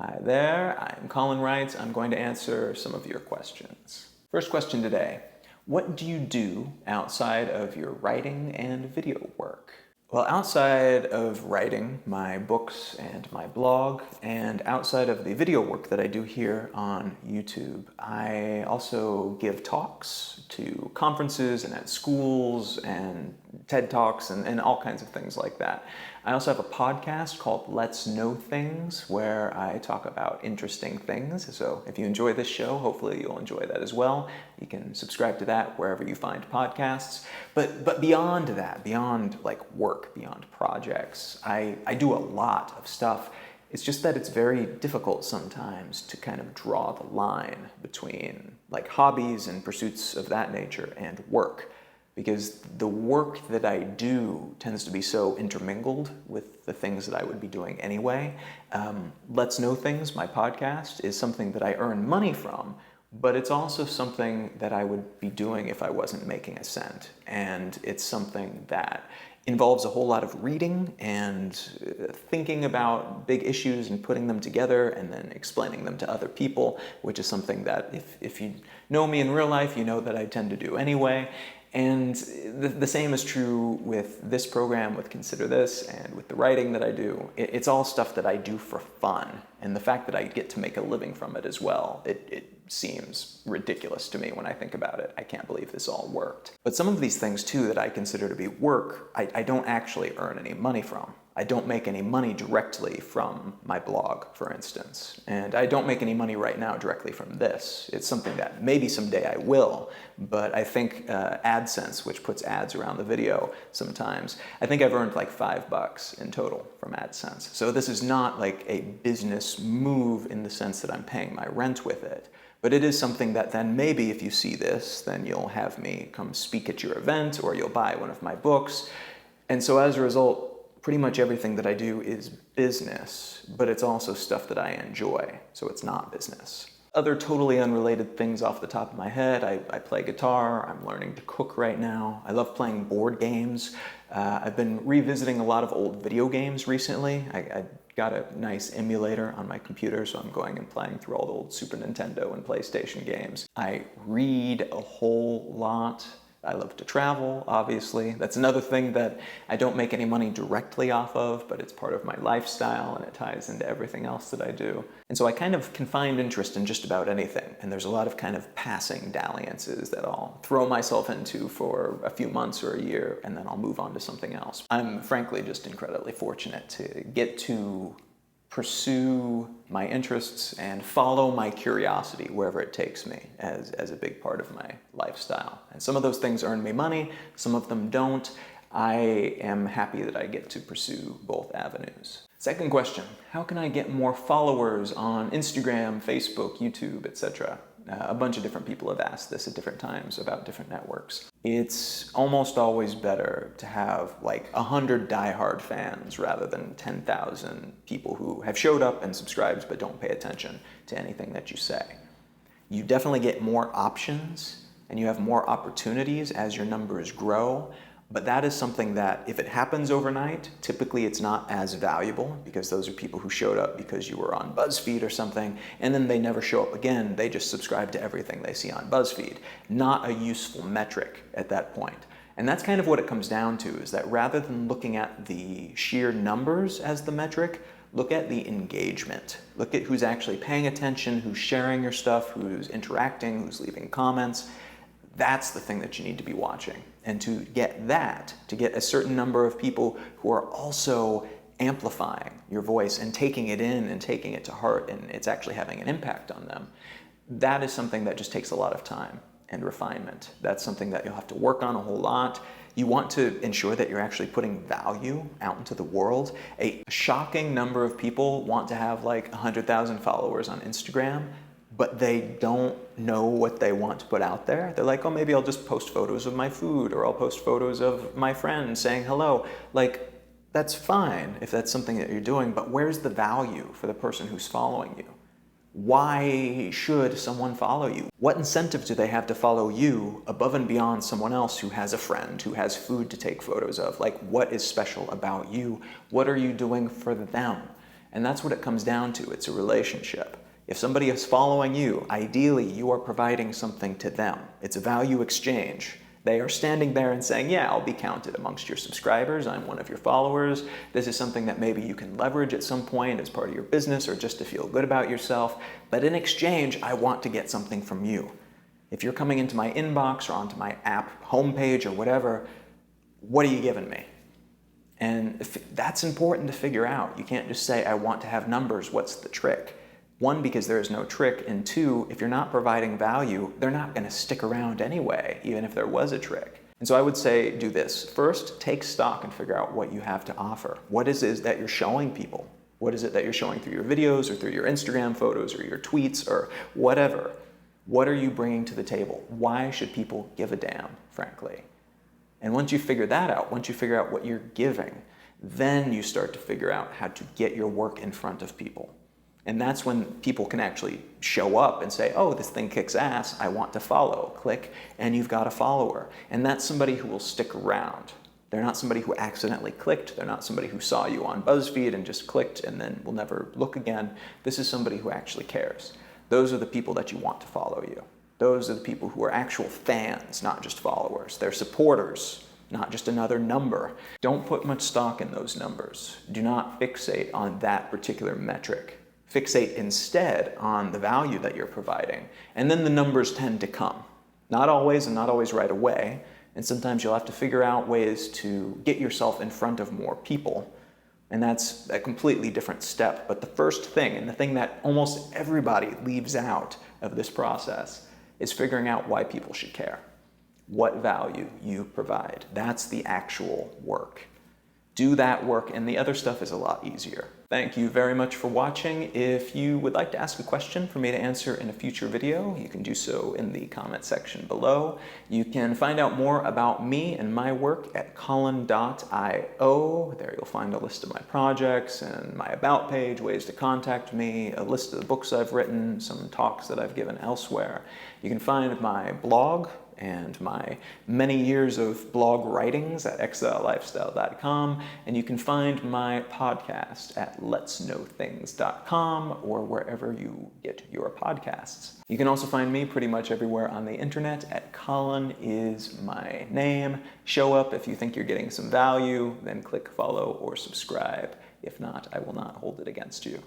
Hi there, I'm Colin Wright. I'm going to answer some of your questions. First question today, what do you do outside of your writing and video work? Well, outside of writing my books and my blog, and outside of the video work that I do here on YouTube, I also give talks to conferences and at schools and TED Talks and all kinds of things like that. I also have a podcast called Let's Know Things, where I talk about interesting things. So if you enjoy this show, hopefully you'll enjoy that as well. You can subscribe to that wherever you find podcasts. But beyond that, beyond like work, beyond projects, I do a lot of stuff. It's just that it's very difficult sometimes to kind of draw the line between like hobbies and pursuits of that nature and work. Because the work that I do tends to be so intermingled with the things that I would be doing anyway. Let's Know Things, my podcast, is something that I earn money from, but it's also something that I would be doing if I wasn't making a cent. And it's something that involves a whole lot of reading and thinking about big issues and putting them together and then explaining them to other people, which is something that if you know me in real life, you know that I tend to do anyway. And the same is true with this program, with Consider This, and with the writing that I do. It's all stuff that I do for fun. And the fact that I get to make a living from it as well, it seems ridiculous to me when I think about it. I can't believe this all worked. But some of these things too that I consider to be work, I don't actually earn any money from. I don't make any money directly from my blog, for instance. And I don't make any money right now directly from this. It's something that maybe someday I will, but I think AdSense, which puts ads around the video sometimes, I think I've earned like $5 in total from AdSense. So this is not like a business move in the sense that I'm paying my rent with it. But it is something that then maybe if you see this, then you'll have me come speak at your event or you'll buy one of my books. And so as a result, pretty much everything that I do is business, but it's also stuff that I enjoy, so it's not business. Other totally unrelated things off the top of my head, I play guitar, I'm learning to cook right now, I love playing board games. I've been revisiting a lot of old video games recently. I got a nice emulator on my computer, so I'm going and playing through all the old Super Nintendo and PlayStation games. I read a whole lot. I love to travel, obviously. That's another thing that I don't make any money directly off of, but it's part of my lifestyle and it ties into everything else that I do. And so I kind of can find interest in just about anything. And there's a lot of kind of passing dalliances that I'll throw myself into for a few months or a year, and then I'll move on to something else. I'm frankly just incredibly fortunate to get to pursue my interests and follow my curiosity wherever it takes me as a big part of my lifestyle. And some of those things earn me money, some of them don't. I am happy that I get to pursue both avenues. Second question, how can I get more followers on Instagram, Facebook, YouTube, etc.? A bunch of different people have asked this at different times about different networks. It's almost always better to have like 100 diehard fans rather than 10,000 people who have showed up and subscribed but don't pay attention to anything that you say. You definitely get more options and you have more opportunities as your numbers grow. But that is something that if it happens overnight, typically it's not as valuable because those are people who showed up because you were on BuzzFeed or something, and then they never show up again. They just subscribe to everything they see on BuzzFeed. Not a useful metric at that point. And that's kind of what it comes down to, is that rather than looking at the sheer numbers as the metric, look at the engagement. Look at who's actually paying attention, who's sharing your stuff, who's interacting, who's leaving comments. That's the thing that you need to be watching. And to get that, to get a certain number of people who are also amplifying your voice and taking it in and taking it to heart, and it's actually having an impact on them, that is something that just takes a lot of time and refinement. That's something that you'll have to work on a whole lot. You want to ensure that you're actually putting value out into the world. A shocking number of people want to have like 100,000 followers on Instagram, but they don't know what they want to put out there. They're like, oh, maybe I'll just post photos of my food, or I'll post photos of my friends saying hello. Like, that's fine if that's something that you're doing, but where's the value for the person who's following you? Why should someone follow you? What incentive do they have to follow you above and beyond someone else who has a friend, who has food to take photos of? Like, what is special about you? What are you doing for them? And that's what it comes down to. It's a relationship. If somebody is following you, ideally you are providing something to them. It's a value exchange. They are standing there and saying, yeah, I'll be counted amongst your subscribers. I'm one of your followers. This is something that maybe you can leverage at some point as part of your business or just to feel good about yourself. But in exchange, I want to get something from you. If you're coming into my inbox or onto my app homepage or whatever, what are you giving me? And that's important to figure out. You can't just say, I want to have numbers. What's the trick? One, because there is no trick, and two, if you're not providing value, they're not going to stick around anyway, even if there was a trick. And so I would say do this. First, take stock and figure out what you have to offer. What is it that you're showing people? What is it that you're showing through your videos or through your Instagram photos or your tweets or whatever? What are you bringing to the table? Why should people give a damn, frankly? And once you figure that out, once you figure out what you're giving, then you start to figure out how to get your work in front of people. And that's when people can actually show up and say, oh, this thing kicks ass, I want to follow. Click, and you've got a follower. And that's somebody who will stick around. They're not somebody who accidentally clicked. They're not somebody who saw you on BuzzFeed and just clicked and then will never look again. This is somebody who actually cares. Those are the people that you want to follow you. Those are the people who are actual fans, not just followers. They're supporters, not just another number. Don't put much stock in those numbers. Do not fixate on that particular metric. Fixate instead on the value that you're providing. And then the numbers tend to come. Not always, and not always right away. And sometimes you'll have to figure out ways to get yourself in front of more people. And that's a completely different step. But the first thing, and the thing that almost everybody leaves out of this process, is figuring out why people should care. What value you provide. That's the actual work. Do that work, and the other stuff is a lot easier. Thank you very much for watching. If you would like to ask a question for me to answer in a future video, you can do so in the comment section below. You can find out more about me and my work at colin.io. There you'll find a list of my projects and my about page, ways to contact me, a list of the books I've written, some talks that I've given elsewhere. You can find my blog and my many years of blog writings at exilelifestyle.com, and you can find my podcast at letsknowthings.com or wherever you get your podcasts. You can also find me pretty much everywhere on the internet at Colin is my name. Show up if you think you're getting some value, then click follow or subscribe. If not, I will not hold it against you.